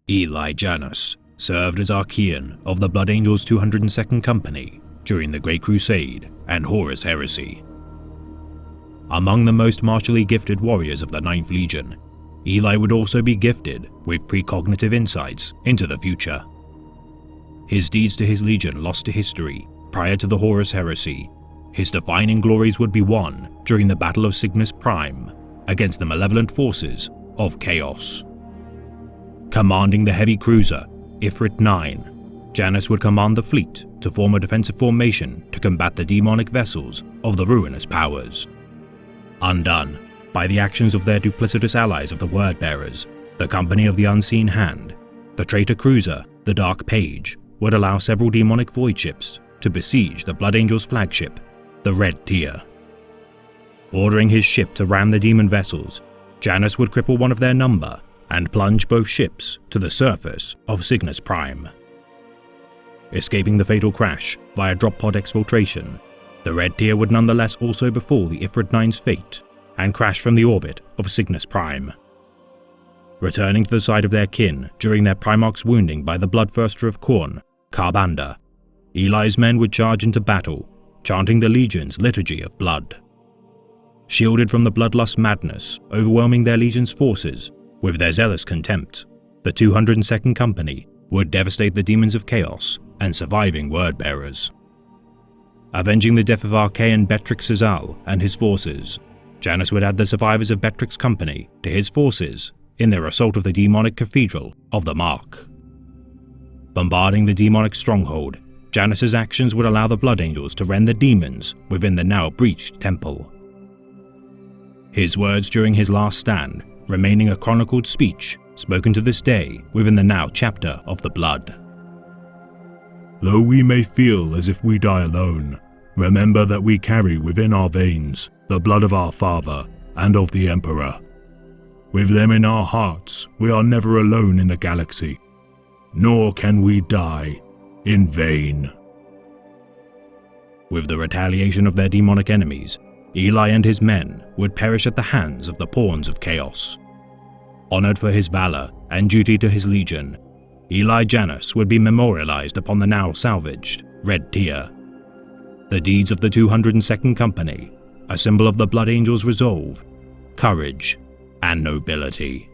Eli Janus served as Archaean of the Blood Angels 202nd Company during the Great Crusade and Horus Heresy. Among the most martially gifted warriors of the 9th Legion, Eli would also be gifted with precognitive insights into the future. His deeds to his legion lost to history prior to the Horus Heresy, his defining glories would be won during the Battle of Cygnus Prime against the malevolent forces of Chaos. Commanding the heavy cruiser Ifrit 9, Janus would command the fleet to form a defensive formation to combat the demonic vessels of the ruinous powers. Undone by the actions of their duplicitous allies of the Wordbearers, the Company of the Unseen Hand, the traitor cruiser, the Dark Page, would allow several demonic void ships to besiege the Blood Angels' flagship, the Red Tear. Ordering his ship to ram the demon vessels, Janus would cripple one of their number and plunge both ships to the surface of Cygnus Prime. Escaping the fatal crash via drop pod exfiltration, the Red Tear would nonetheless also befall the Ifrit 9's fate and crash from the orbit of Cygnus Prime. Returning to the side of their kin during their Primarch's wounding by the Bloodthirster of Khorne, Karbanda, Eli's men would charge into battle, chanting the Legion's liturgy of blood. Shielded from the bloodlust madness overwhelming their Legion's forces with their zealous contempt, the 202nd Company would devastate the demons of chaos and surviving Wordbearers. Avenging the death of Archaean Betrix Sizal and his forces, Janus would add the survivors of Betrix's company to his forces in their assault of the demonic cathedral of the Mark. Bombarding the demonic stronghold, Janus's actions would allow the Blood Angels to rend the demons within the now breached temple. His words during his last stand, remaining a chronicled speech spoken to this day within the now chapter of the Blood. Though we may feel as if we die alone, remember that we carry within our veins the blood of our Father and of the Emperor. With them in our hearts, we are never alone in the galaxy, nor can we die in vain. With the retaliation of their demonic enemies, Eli and his men would perish at the hands of the Pawns of Chaos. Honored for his valor and duty to his legion, Eli Janus would be memorialized upon the now salvaged Red Tear. The deeds of the 202nd Company, a symbol of the Blood Angels' resolve, courage, and nobility.